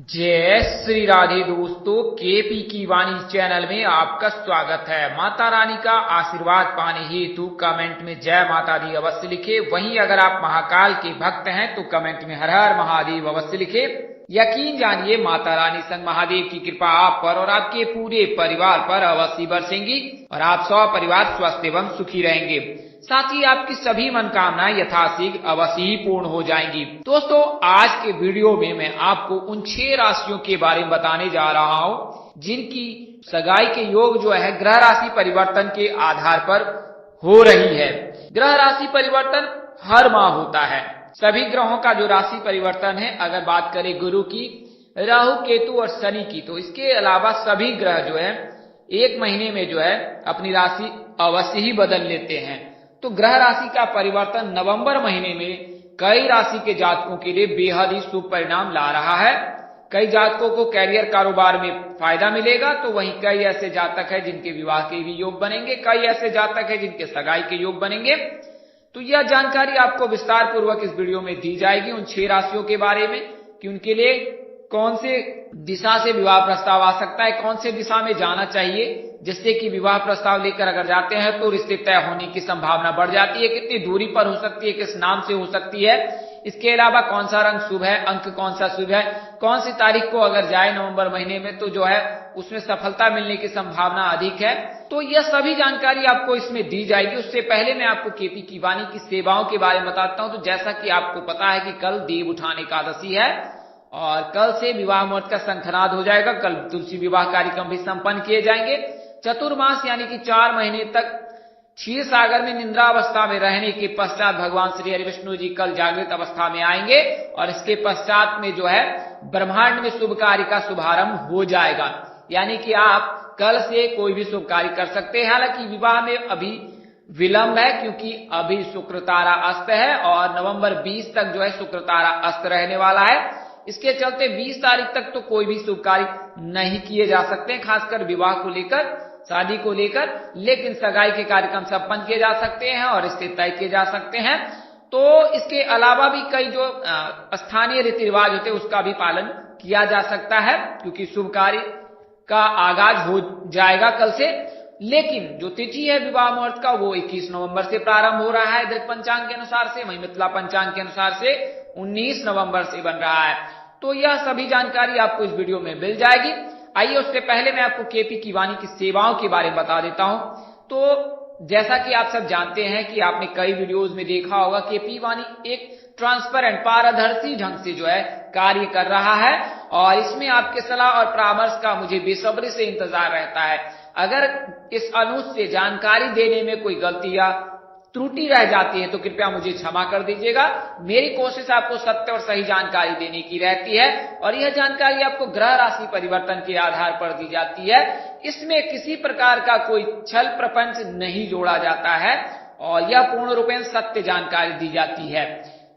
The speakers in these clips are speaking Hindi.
जय श्री राधे दोस्तों, केपी की वाणी चैनल में आपका स्वागत है। माता रानी का आशीर्वाद पाने हेतु कमेंट में जय माता दी अवश्य लिखे। वहीं अगर आप महाकाल के भक्त हैं तो कमेंट में हर हर महादेव अवश्य लिखे। यकीन जानिए माता रानी संग महादेव की कृपा आप पर और आपके पूरे परिवार पर अवश्य बरसेंगी और आप सब परिवार स्वस्थ एवं सुखी रहेंगे। साथ ही आपकी सभी मनोकामनाएं यथाशीघ्र अवश्य ही पूर्ण हो जाएंगी। दोस्तों, आज के वीडियो में मैं आपको उन 6 राशियों के बारे में बताने जा रहा हूं जिनकी सगाई के योग जो है ग्रह राशि परिवर्तन के आधार पर हो रही है। ग्रह राशि परिवर्तन हर माह होता है। सभी ग्रहों का जो राशि परिवर्तन है, अगर बात करें गुरु की, राहु, केतु और शनि की, तो इसके अलावा सभी ग्रह जो है एक महीने में जो है अपनी राशि अवश्य ही बदल लेते हैं। तो ग्रह राशि का परिवर्तन नवंबर महीने में कई राशि के जातकों के लिए बेहद ही शुभ परिणाम ला रहा है। कई जातकों को कैरियर कारोबार में फायदा मिलेगा, तो वहीं कई ऐसे जातक हैं जिनके विवाह के भी योग बनेंगे, कई ऐसे जातक हैं जिनके सगाई के योग बनेंगे। तो यह जानकारी आपको विस्तार पूर्वक इस वीडियो में दी जाएगी उन 6 राशियों के बारे में कि उनके लिए कौन से दिशा से विवाह प्रस्ताव आ सकता है, कौन से दिशा में जाना चाहिए, जिससे कि विवाह प्रस्ताव लेकर अगर जाते हैं तो रिश्ते तय होने की संभावना बढ़ जाती है, कितनी दूरी पर हो सकती है, किस नाम से हो सकती है। इसके अलावा कौन सा रंग शुभ है, अंक कौन सा शुभ है, कौन सी तारीख को अगर जाए नवंबर महीने में तो जो है उसमें सफलता मिलने की संभावना अधिक है। तो यह सभी जानकारी आपको इसमें दी जाएगी। उससे पहले मैं आपको केपी की वाणी की सेवाओं के बारे में बताता हूं। तो जैसा कि आपको पता है कि कल देव उठान एकादशी है और कल से विवाह मुहूर्त का शंखनाद हो जाएगा। कल तुलसी विवाह कार्यक्रम भी संपन्न किए जाएंगे। चतुर्मास यानी कि 4 महीने तक क्षीर सागर में निद्रा अवस्था में रहने के पश्चात भगवान श्री हरि विष्णु जी कल जागृत अवस्था में आएंगे और इसके पश्चात में जो है ब्रह्मांड में शुभ कार्य का शुभारंभ हो जाएगा। यानी कि आप कल से कोई भी शुभ कार्य कर सकते हैं। हालांकि विवाह में अभी विलंब है क्योंकि अभी शुक्र तारा अस्त है और नवंबर 20 तक जो है शुक्र तारा अस्त रहने वाला है। इसके चलते 20 तारीख तक तो कोई भी शुभ कार्य नहीं किए जा सकते, खासकर विवाह को लेकर, शादी को लेकर। लेकिन सगाई के कार्यक्रम संपन्न किए जा सकते हैं और इससे तय किए जा सकते हैं। तो इसके अलावा भी कई जो स्थानीय रीति रिवाज होते हैं उसका भी पालन किया जा सकता है क्योंकि शुभ कार्य का आगाज हो जाएगा कल से। लेकिन जो तिथि है विवाह मुहूर्त का वो 21 नवंबर से प्रारंभ हो रहा है दृक पंचांग के अनुसार से, वहीं मिथिला पंचांग के अनुसार से 19 नवंबर से बन रहा है। तो यह सभी जानकारी आपको इस वीडियो में मिल जाएगी। आइए उससे पहले मैं आपको केपी की वाणी की सेवाओं के बारे में बता देता हूं। तो जैसा कि आप सब जानते हैं कि आपने कई वीडियोस में देखा होगा, केपी वाणी एक ट्रांसपेरेंट, पारदर्शी ढंग से जो है कार्य कर रहा है और इसमें आपके सलाह और परामर्श का मुझे बेसब्री से इंतजार रहता है। अगर इस अनुसार से जानकारी देने में कोई गलती या त्रुटि रह जाती है तो कृपया मुझे क्षमा कर दीजिएगा। मेरी कोशिश आपको सत्य और सही जानकारी देने की रहती है और यह जानकारी आपको ग्रह राशि परिवर्तन के आधार पर दी जाती है। इसमें किसी प्रकार का कोई छल प्रपंच नहीं जोड़ा जाता है और यह पूर्ण रूपेण सत्य जानकारी दी जाती है।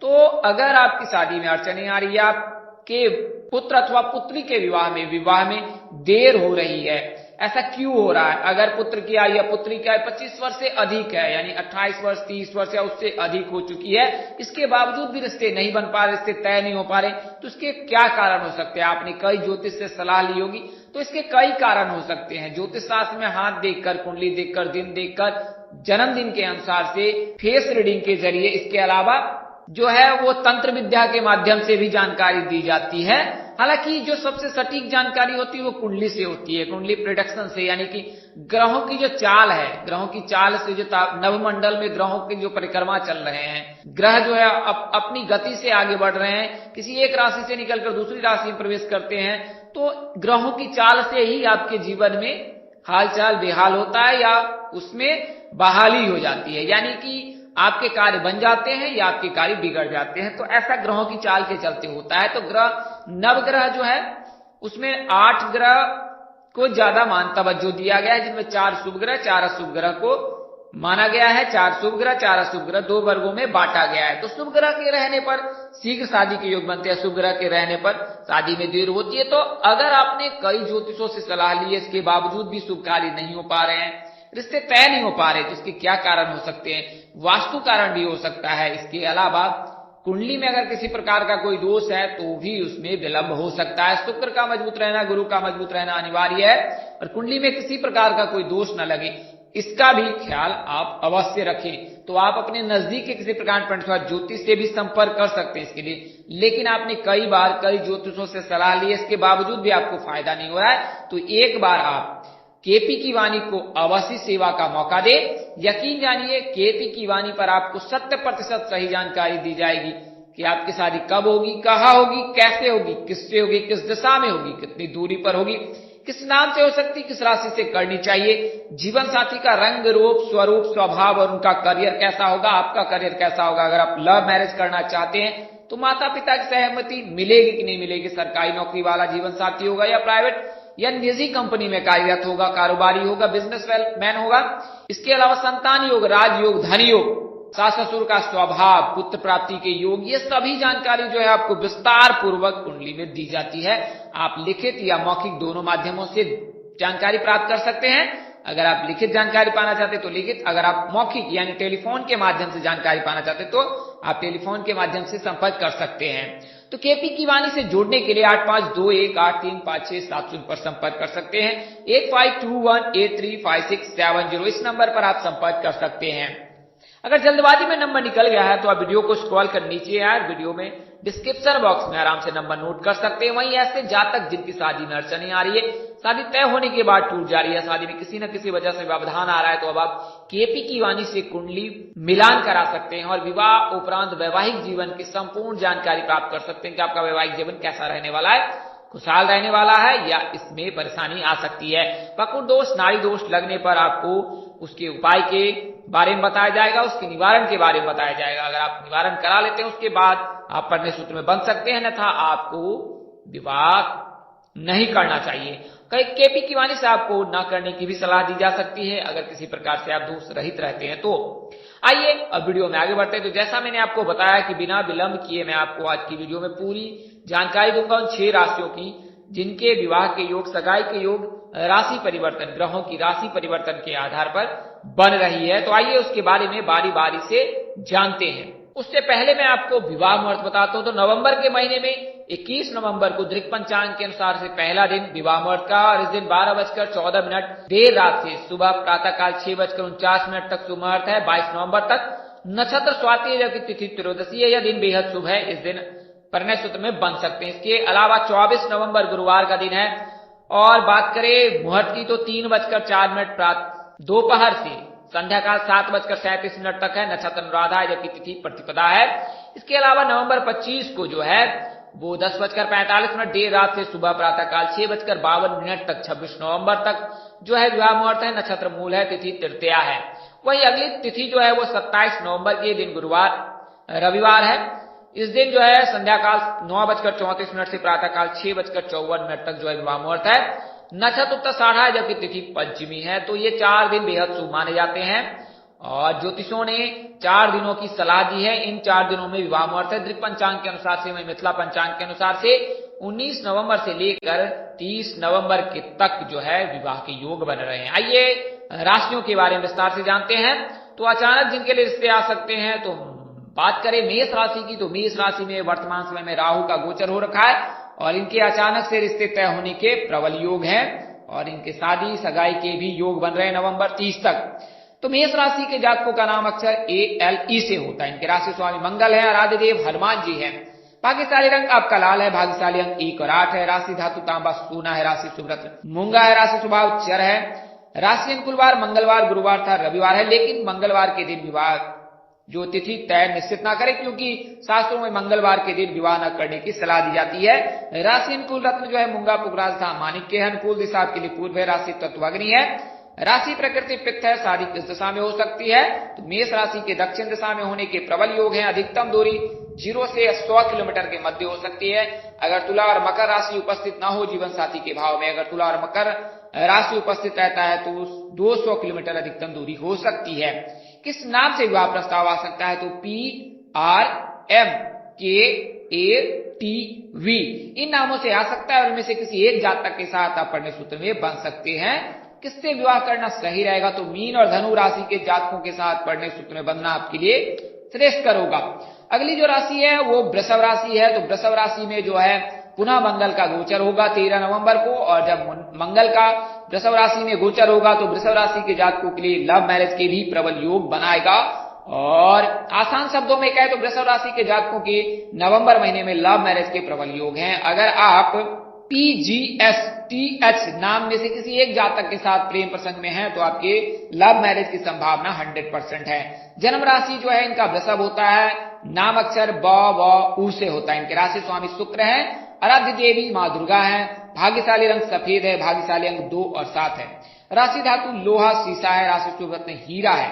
तो अगर आपकी शादी में अड़चने आ रही है, आपके पुत्र अथवा पुत्री के विवाह में देर हो रही है, ऐसा क्यों हो रहा है? अगर पुत्र की आयु या पुत्री की आयु 25 वर्ष से अधिक है, यानी 28 वर्ष, 30 वर्ष या उससे अधिक हो चुकी है, इसके बावजूद भी रिश्ते नहीं बन पा रहे, रिश्ते तय नहीं हो पा रहे, तो इसके क्या कारण हो सकते हैं? आपने कई ज्योतिष से सलाह ली होगी, तो इसके कई कारण हो सकते हैं। ज्योतिष शास्त्र में हाथ देखकर, कुंडली देखकर, दिन देखकर, जन्मदिन के अनुसार से, फेस रीडिंग के जरिए, इसके अलावा जो है वो तंत्र विद्या के माध्यम से भी जानकारी दी जाती है। हालांकि जो सबसे सटीक जानकारी होती है वो कुंडली से होती है, कुंडली प्रेडिक्शन से, यानी कि ग्रहों की जो चाल है, ग्रहों की चाल से जो नवमंडल में ग्रहों की जो परिक्रमा चल रहे हैं, ग्रह जो है अपनी गति से आगे बढ़ रहे हैं, किसी एक राशि से निकलकर दूसरी राशि में प्रवेश करते हैं, तो ग्रहों की चाल से ही आपके जीवन में हालचाल बेहाल होता है या उसमें बहाली हो जाती है, यानी कि आपके कार्य बन जाते हैं या आपके कार्य बिगड़ जाते हैं। तो ऐसा ग्रहों की चाल के चलते होता है। तो नवग्रह जो है उसमें 8 ग्रह को ज्यादा तवज्जो दिया गया है, जिनमें 4 शुभ ग्रह, 4 अशुभ ग्रह को माना गया है। 4 शुभ ग्रह, 4 अशुभ ग्रह 2 वर्गों में बांटा गया है। तो शुभ ग्रह के रहने पर शीघ्र शादी के योग बनते हैं, शुभ ग्रह के रहने पर शादी में देर होती है। तो अगर आपने कई ज्योतिषों से सलाह ली है, इसके बावजूद भी शुभ कार्य नहीं हो पा रहे हैं, रिश्ते तय नहीं हो पा रहे, तो इसके क्या कारण हो सकते हैं? वास्तु कारण भी हो सकता है। इसके अलावा कुंडली में अगर किसी प्रकार का कोई दोष है तो भी उसमें विलंब हो सकता है। शुक्र का मजबूत रहना, गुरु का मजबूत रहना अनिवार्य है, और कुंडली में किसी प्रकार का कोई दोष न लगे इसका भी ख्याल आप अवश्य रखें। तो आप अपने नजदीक के किसी प्रकार पंडित ज्योतिष से भी संपर्क कर सकते हैं इसके लिए, लेकिन आपने कई बार कई ज्योतिषों से सलाह ली, इसके बावजूद भी आपको फायदा नहीं हो रहा है, तो एक बार आप केपी की वाणी को अवश्य सेवा का मौका दे। यकीन जानिए केपी की वाणी पर आपको 100% सही जानकारी दी जाएगी कि आपकी शादी कब होगी, कहाँ होगी, कैसे होगी, किससे होगी, किस दिशा में होगी, कितनी दूरी पर होगी, किस नाम से हो सकती, किस राशि से करनी चाहिए, जीवन साथी का रंग रूप स्वरूप स्वभाव और उनका करियर कैसा होगा, आपका करियर कैसा होगा। अगर आप लव मैरिज करना चाहते हैं तो माता पिता की सहमति मिलेगी कि नहीं मिलेगी, सरकारी नौकरी वाला जीवन साथी होगा या प्राइवेट या निजी कंपनी में कार्यरत होगा, कारोबारी होगा, बिजनेसमैन होगा। इसके अलावा संतान योग, राजयोग, धन योग, सास ससुर का स्वभाव, पुत्र प्राप्ति के योग, ये सभी जानकारी जो है आपको विस्तार पूर्वक कुंडली में दी जाती है। आप लिखित या मौखिक दोनों माध्यमों से जानकारी प्राप्त कर सकते हैं। अगर आप लिखित जानकारी पाना चाहते तो लिखित, अगर आप मौखिक यानी टेलीफोन के माध्यम से जानकारी पाना चाहते तो आप टेलीफोन के माध्यम से संपर्क कर सकते हैं। तो केपी की वाणी से जुड़ने के लिए 8521835670 पर संपर्क कर सकते हैं। 8521835670 इस नंबर पर आप संपर्क कर सकते हैं। अगर जल्दबाजी में नंबर निकल गया है तो आप वीडियो को स्क्रॉल कर नीचे यार वीडियो में डिस्क्रिप्शन बॉक्स में आराम से नंबर नोट कर सकते हैं। वहीं ऐसे जातक जिनकी शादी में अड़चन नहीं आ रही है, शादी तय होने के बाद टूट जा रही है, शादी में किसी न किसी वजह से व्यवधान आ रहा है, तो अब आप केपी की वाणी से कुंडली मिलान करा सकते हैं और विवाह उपरांत वैवाहिक जीवन की संपूर्ण जानकारी प्राप्त कर सकते हैं कि आपका वैवाहिक जीवन कैसा रहने वाला है, खुशहाल रहने वाला है या इसमें परेशानी आ सकती है। पकुड़ दोष, नाड़ी दोष लगने पर आपको उसके उपाय के बारे में बताया जाएगा, उसके निवारण के बारे में बताया जाएगा। अगर आप निवारण करा लेते हैं उसके बाद आप पढ़ने सूत्र में बन सकते हैं, अन्यथा आपको विवाह नहीं करना चाहिए। कई केपी की वाणी से आपको न करने की भी सलाह दी जा सकती है अगर किसी प्रकार से आप दोष रहित रहते हैं तो। आइए अब वीडियो में आगे बढ़ते हैं। तो जैसा मैंने आपको बताया कि बिना विलंब किए मैं आपको आज की वीडियो में पूरी जानकारी दूंगा उन 6 राशियों की जिनके विवाह के योग, सगाई के योग, राशि परिवर्तन, ग्रहों की राशि परिवर्तन के आधार पर बन रही है। तो आइए उसके बारे में बारी बारी से जानते हैं। उससे पहले मैं आपको विवाह मुहूर्त बताता हूं। तो नवंबर के महीने में 21 नवंबर को दृक पंचांग के अनुसार से पहला दिन विवाह मुहूर्त का, और इस दिन 12:14 देर रात से सुबह प्रातःकाल 6:49 तक शुभ मुहूर्त है। 22 नवंबर तक नक्षत्र स्वाति है जबकि तिथि त्रयोदशी है। यह दिन बेहद शुभ है, इस दिन परिणय सूत्र में बन सकते हैं। इसके अलावा 24 नवंबर गुरुवार का दिन है, और बात करें मुहूर्त की तो 3:04 दोपहर से संध्या काल 7:37 तक है। नक्षत्र अनुराधा है जबकि तिथि प्रतिपदा है। इसके अलावा नवंबर 25 को जो है वो 10:45 देर रात से सुबह प्रातःकाल 6:52 तक 26 नवंबर तक जो है विवाह मुहूर्त है। नक्षत्र मूल है, तिथि तृतीया है। वही अगली तिथि जो है वो 27 नवंबर के दिन गुरुवार रविवार है। इस दिन जो है संध्या काल 9:34 से प्रातःकाल 6:54 तक जो है विवाह मुहूर्त है। नक्षत्र उत्तराषाढ़ा है जबकि तिथि पंचमी है। तो ये 4 दिन बेहद शुभ माने जाते हैं और ज्योतिषों ने 4 दिनों की सलाह दी है। इन 4 दिनों में विवाह मुहूर्त है। दृक पंचांग के अनुसार से, मिथिला पंचांग के अनुसार से 19 नवंबर से लेकर 30 नवंबर के तक जो है विवाह के योग बन रहे हैं। आइए राशियों के बारे में विस्तार से जानते हैं। तो अचानक जिनके लिए रिश्ते आ सकते हैं, तो बात करें मेष राशि की, तो मेष राशि में वर्तमान समय में राहु का गोचर हो रखा है और इनके अचानक से रिश्ते तय होने के प्रबल योग हैं और इनके शादी सगाई के भी योग बन रहे हैं नवंबर 30 तक। तो मेष राशि के जातकों का नाम अक्षर ALE से होता है। इनके राशि स्वामी मंगल है, आराध्य देव हनुमान जी है। भाग्यशाली रंग आपका लाल है, भाग्यशाली अंक 1 और 8 है। राशि धातु तांबा सोना है, राशि शुभ रत्न मूंगा है, राशि स्वभाव चर है। राशि अनुकूलवार मंगलवार, गुरुवार था रविवार है, लेकिन मंगलवार के दिन विवाह जो तिथि तय निश्चित ना करें क्योंकि शास्त्रों में मंगलवार के दिन विवाह न करने की सलाह दी जाती है। राशि अनुकूल रत्न जो है मूंगा पुगराज था माणिक्य है। अनुकूल दिशा आपके लिए पूर्व है। राशि तत्व अग्नि है। राशि प्रकृति पित्त है। शादी किस दिशा में हो सकती है, तो मेष राशि के दक्षिण दिशा में होने के प्रबल योग है। अधिकतम दूरी 0 से 100 किलोमीटर के मध्य हो सकती है। अगर तुला और मकर राशि उपस्थित न हो जीवन साथी के भाव में, अगर तुला और मकर राशि उपस्थित रहता है तो 200 किलोमीटर अधिकतम दूरी हो सकती है। किस नाम से विवाह प्रस्ताव आ सकता है, तो PRMKATV इन नामों से आ सकता है और इनमें से किसी एक जातक के साथ आप पढ़ने सूत्र में बन सकते हैं। किससे विवाह करना सही रहेगा, तो मीन और धनु राशि के जातकों के साथ पढ़ने सूत्र में बनना आपके लिए श्रेष्ठकर होगा। अगली जो राशि है वो वृषभ राशि है। तो वृषभ राशि में जो है पुनः मंगल का गोचर होगा 13 नवंबर को, और जब मंगल का वृषभ राशि में गोचर होगा तो वृषभ राशि के जातकों के लिए लव मैरिज के भी प्रबल योग बनाएगा। और आसान शब्दों में कहे तो वृषभ राशि के जातकों के नवंबर महीने में लव मैरिज के प्रबल योग हैं। अगर आप PGSTH नाम में से किसी एक जातक के साथ प्रेम प्रसंग में हैं तो आपके लव मैरिज की संभावना 100% है। जन्म राशि जो है इनका वृषभ होता है, नाम अक्षर ब व उ से होता है। इनके राशि स्वामी शुक्र है, आराध्य देवी माँ दुर्गा है, भाग्यशाली रंग सफेद है, भाग्यशाली अंक 2 और 7 है। राशि धातु लोहा शीशा है, राशि शुभ रत्न हीरा है,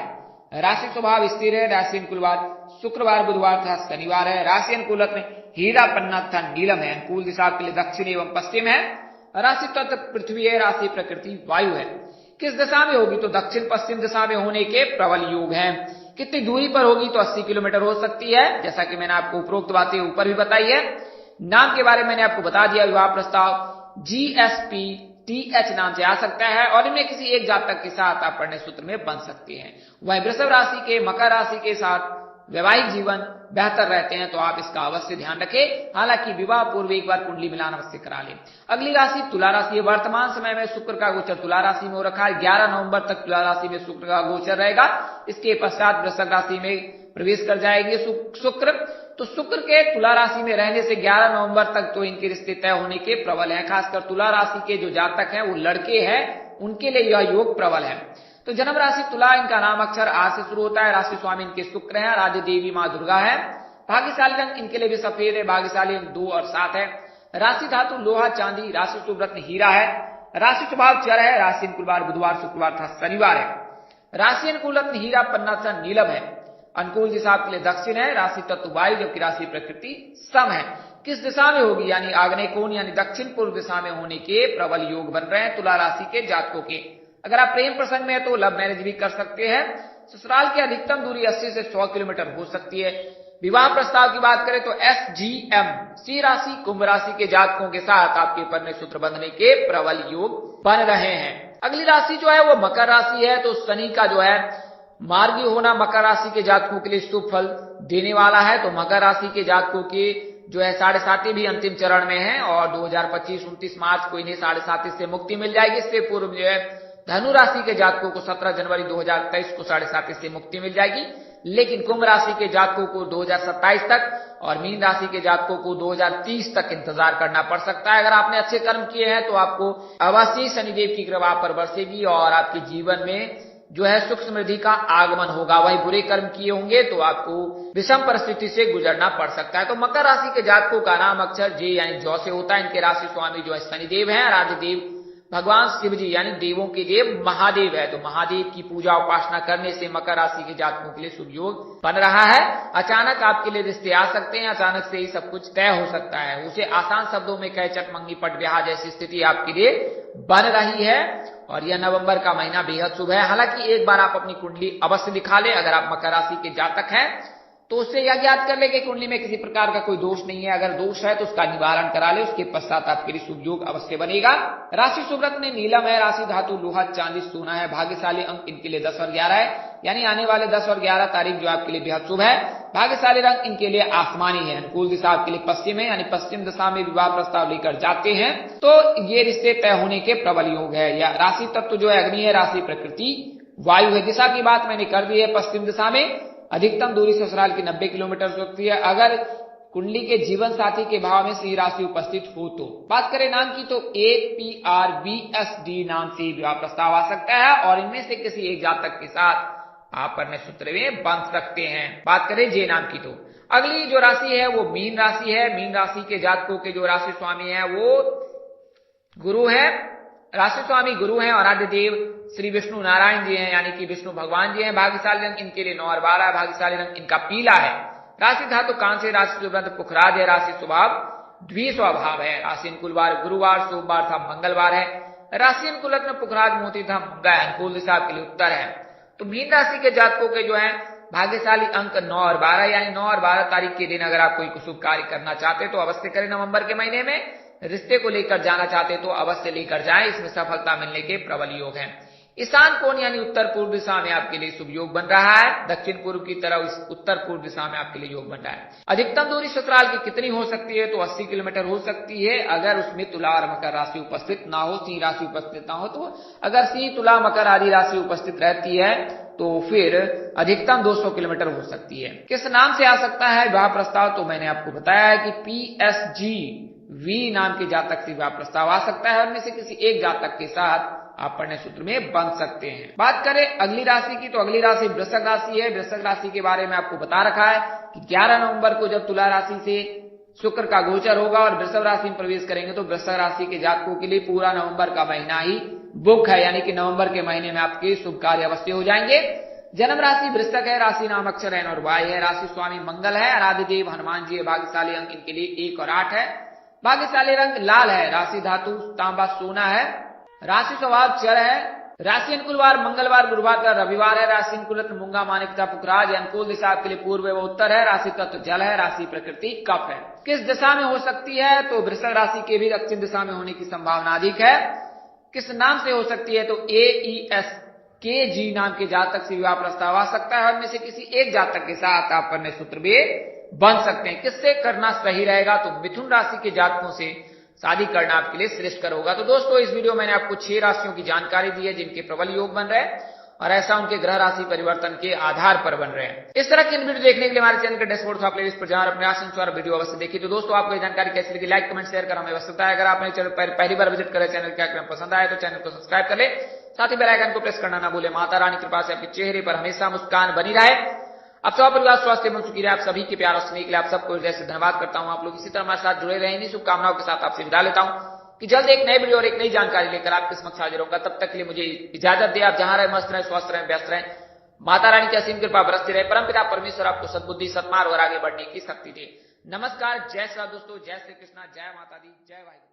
राशि स्वभाव स्थिर है, राशि अनुकूलवार शुक्रवार बुधवार तथा शनिवार है, राशि अनुकूल रत्न हीरा पन्ना तथा नीलम है, अनुकूल दिशा के लिए दक्षिण एवं पश्चिम है, राशि तत्व पृथ्वी है, राशि प्रकृति वायु है। किस दिशा में होगी तो दक्षिण पश्चिम दिशा में होने के प्रबल योग हैं। कितनी दूरी पर होगी तो 80 किलोमीटर हो सकती है, जैसा कि मैंने आपको उपरोक्त बातें ऊपर भी बताई है। नाम के बारे में मैंने आपको बता दिया, विवाह प्रस्ताव GSPTH नाम से आ सकता है और इनमें किसी एक जातक के साथ आप पढ़ने सूत्र में बन सकते हैं। वहीं वृषभ राशि के मकर राशि के साथ वैवाहिक जीवन बेहतर रहते हैं, तो आप इसका अवश्य ध्यान रखें। हालांकि विवाह पूर्व एक बार कुंडली मिलान अवश्य करा लें। अगली राशि तुला राशि है। वर्तमान समय में शुक्र का गोचर तुला राशि में हो रखा है। 11 नवंबर तक तुला राशि में शुक्र का गोचर रहेगा। इसके पश्चात वृषभ राशि में प्रवेश कर जाएंगे शुक्र। तो शुक्र के तुला राशि में रहने से 11 नवंबर तक तो इनके रिश्ते तय होने के प्रबल हैं। खासकर तुला राशि के जो जातक हैं वो लड़के हैं, उनके लिए यह योग प्रबल है। तो जन्म राशि तुला, इनका नाम अक्षर आ से शुरू होता है, राशि स्वामी इनके शुक्र है, आराध्य देवी माँ दुर्गा है, भाग्यशाली रंग इनके लिए भी सफेद है, भाग्यशाली अंक 2 और 7 है, राशि धातु लोहा चांदी, राशि शुभ रत्न हीरा है, राशि स्वभाव चर है, राशि अनुकूलवार बुधवार शुक्रवार तथा शनिवार है, राशि अनुकूल रत्न हीरा पन्ना तथा नीलम है, अनुकूल दिशा के लिए दक्षिण है, राशि तत्व वायु जबकि राशि प्रकृति सम है। किस दिशा में होगी यानी आग्नेय कोण यानी दक्षिण पूर्व दिशा में होने के प्रबल योग बन रहे हैं तुला राशि के जातकों के। अगर आप प्रेम प्रसंग में है तो लव मैरिज भी कर सकते हैं। ससुराल की अधिकतम दूरी 80 से 100 किलोमीटर हो सकती है। विवाह प्रस्ताव की बात करें तो SGM सी राशि कुंभ राशि के जातकों के साथ आपके परिणय सूत्र बंधने के प्रबल योग बन रहे हैं। अगली राशि जो है वो मकर राशि है। तो शनि का जो है मार्गी होना मकर राशि के जातकों के लिए शुभ फल देने वाला है। तो मकर राशि के जातकों के जो है 7.5 भी अंतिम चरण में है और 2025-29 मार्च को इन्हें 7.5 से मुक्ति मिल जाएगी। इससे पूर्व जो है धनु राशि के जातकों को 17 जनवरी 2023 को 7.5 से मुक्ति मिल जाएगी। लेकिन कुंभ राशि के जातकों को 2027 तक और मीन राशि के जातकों को 2030 तक इंतजार करना पड़ सकता है। अगर आपने अच्छे कर्म किए हैं तो आपको अवश्य शनिदेव की कृपा पर बरसेगी और आपके जीवन में जो है सुख समृद्धि का आगमन होगा। वही बुरे कर्म किए होंगे तो आपको विषम परिस्थिति से गुजरना पड़ सकता है। तो मकर राशि के जातकों का नाम अक्षर जे यानी जौ से होता है। इनके राशि स्वामी जो है शनिदेव है, आराध्य देव भगवान शिव जी यानी देवों के देव महादेव है। तो महादेव की पूजा उपासना करने से मकर राशि के जातकों के लिए शुभ योग बन रहा है। अचानक आपके लिए रिश्ते आ सकते हैं, अचानक से ही सब कुछ तय हो सकता है। उसे आसान शब्दों में कहे चटमंगी पट ब्याह जैसी स्थिति आपके लिए बन रही है और यह नवंबर का महीना बेहद शुभ है। हालांकि एक बार आप अपनी कुंडली अवश्य दिखा ले। अगर आप मकर राशि के जातक हैं तो उससे यह ज्ञात कर ले कि कुंडली में किसी प्रकार का कोई दोष नहीं है। अगर दोष है तो उसका निवारण करा ले, उसके पश्चात आपके लिए शुभ योग अवश्य बनेगा। राशि शुभ रत्न नीलम है, राशि धातु लोहा चांदी सोना है, भाग्यशाली अंक इनके लिए 10 और 11 है यानी आने वाले 10 और 11 तारीख जो आपके लिए बेहद शुभ है। भाग्यशाली रंग इनके लिए आसमानी है, अनुकूल दिशा आपके लिए पश्चिम है यानी पश्चिम दिशा में विवाह प्रस्ताव लेकर जाते हैं तो ये रिश्ते तय होने के प्रबल योग है। या राशि तत्व जो है अग्नि है, राशि प्रकृति वायु है। दिशा की बात मैंने कर दी है, पश्चिम दिशा में अधिकतम दूरी ससुराल की 90 किलोमीटर हो सकती है। अगर कुंडली के जीवन साथी के भाव में सही राशि उपस्थित हो तो। बात करें नाम की तो APRBSD नाम से विवाह प्रस्ताव आ सकता है और इनमें से किसी एक जातक के साथ आप परिणय सूत्र में बंध सकते हैं। बात करें जे नाम की तो अगली जो राशि है वो मीन राशि है। मीन राशि के जातकों के जो राशि स्वामी है वो गुरु है, राशि स्वामी गुरु हैं और आद्य देव श्री विष्णु नारायण जी हैं यानी कि विष्णु भगवान जी हैं। भाग्यशाली रंग इनके लिए 9 और 12 है, भाग्यशाली रंग इनका पीला है, राशि धातु कांस्य, राशि सुब्रत पुखराज है, राशि स्वभाव द्विस्वभाव है, राशि अनुकूलवार गुरुवार सोमवार था मंगलवार है, राशि अनुकूल रत्न पुखराज मोती था मुंगा है, अनुकूल दिशा के लिए उत्तर है। तो मीन राशि के जातकों के जो है भाग्यशाली अंक 9 और 12 यानी 9 और 12 तारीख के दिन अगर आप कोई शुभ कार्य करना चाहते तो अवश्य करें। नवंबर के महीने में रिश्ते को लेकर जाना चाहते तो अवश्य लेकर जाएं, इसमें सफलता मिलने के प्रबल योग हैं। ईशान कोण यानी उत्तर पूर्व दिशा में आपके लिए शुभ योग बन रहा है। दक्षिण पूर्व की तरफ उत्तर पूर्व दिशा में आपके लिए योग बन रहा है। अधिकतम दूरी ससुराल की कितनी हो सकती है, तो 80 किलोमीटर हो सकती है, अगर उसमें तुला और मकर राशि उपस्थित ना हो, सिंह राशि उपस्थित ना हो। तो अगर सिंह, तुला, मकर आदि राशि उपस्थित रहती है तो फिर अधिकतम 200 किलोमीटर हो सकती है। किस नाम से आ सकता है विवाह प्रस्ताव, तो मैंने आपको बताया है कि PSG V नाम के जातक से विवाह प्रस्ताव आ सकता है। उनमें से किसी एक जातक के साथ आप पढ़ने सूत्र में बन सकते हैं। बात करें अगली राशि की, तो अगली राशि वृश्चिक राशि है। वृश्चिक राशि के बारे में आपको बता रखा है कि 11 नवंबर को जब तुला राशि से शुक्र का गोचर होगा और वृषभ राशि में प्रवेश करेंगे तो वृश्चिक राशि के जातकों के लिए पूरा नवंबर का महीना ही बुक है, यानी कि नवंबर के महीने में आपके शुभ कार्य अवश्य हो जाएंगे। जन्म राशि वृश्चिक है, राशि नाम अक्षर N और Y है, राशि स्वामी मंगल है, आराध्य देव हनुमान जी है। भाग्यशाली अंक इनके लिए 1 और 8 है। भाग्यशाली रंग लाल है, राशि धातु तांबा सोना है, राशि स्वभाव चर है, राशि अनुकूल वार मंगलवार, गुरुवार का रविवार है, राशि अनुकूल रत्न मूंगा मानिकता पुखराज, अनुकूल दिशा आपके लिए पूर्व व उत्तर है, राशि तत्व जल है, राशि प्रकृति कफ है। किस दिशा में हो सकती है, तो वृश्चिक राशि के भी दक्षिण दिशा में होने की संभावना अधिक है। किस नाम से हो सकती है, तो AESKG नाम के जातक से विवाह प्रस्ताव आ सकता है। उनमें से किसी एक जातक के साथ आप पढ़ने सूत्र में बन सकते हैं। किससे करना सही रहेगा, तो मिथुन राशि के जातकों से शादी करना आपके लिए श्रेष्ठकर होगा। तो दोस्तों इस वीडियो में मैंने आपको 6 राशियों की जानकारी दी है जिनके प्रबल योग बन रहे हैं और ऐसा उनके ग्रह राशि परिवर्तन के आधार पर बन रहे हैं। इस तरह की वीडियो देखने के लिए हमारे चैनल के डैशबोर्ड का प्लेलिस्ट पर जाकर अपने राशिनुसार वीडियो अवश्य देखिए। तो दोस्तों आपको ये जानकारी कैसी लगी, लाइक कमेंट शेयर कर हमें अवश्य बताएं। अगर आपने चैनल पर पहली बार विजिट करे, चैनल क्या पसंद आए तो चैनल को सब्सक्राइब कर ले, साथ ही बेल आइकन को प्रेस करना ना भूले। माता रानी कृपा से आपके चेहरे पर हमेशा मुस्कान बनी रहे। अब सब परिवार स्वास्थ्य एवं सुखी रहे। आप सभी के प्यार और स्नेह के लिए आप सबको जैसे धन्यवाद करता हूं। आप लोग इसी तरह हमारे साथ जुड़े रहें। इन्हीं शुभकामनाओं के साथ आपसे विदा लेता हूं कि जल्द एक नई वीडियो और एक नई जानकारी लेकर आपके समक्ष हाजिर होगा। तब तक के लिए मुझे इजाजत दे। आप जहां रहे मस्त रहें, स्वस्थ रहें, व्यस्त रहें। माता रानी की असीम कृपा बरसती रहे। परमपिता परमेश्वर आपको सद्बुद्धि, सत्मार्ग और आगे बढ़ने की शक्ति दे। नमस्कार, जय श्री राम दोस्तों, जय श्री कृष्णा, जय माता दी, जय वाहिगुरु।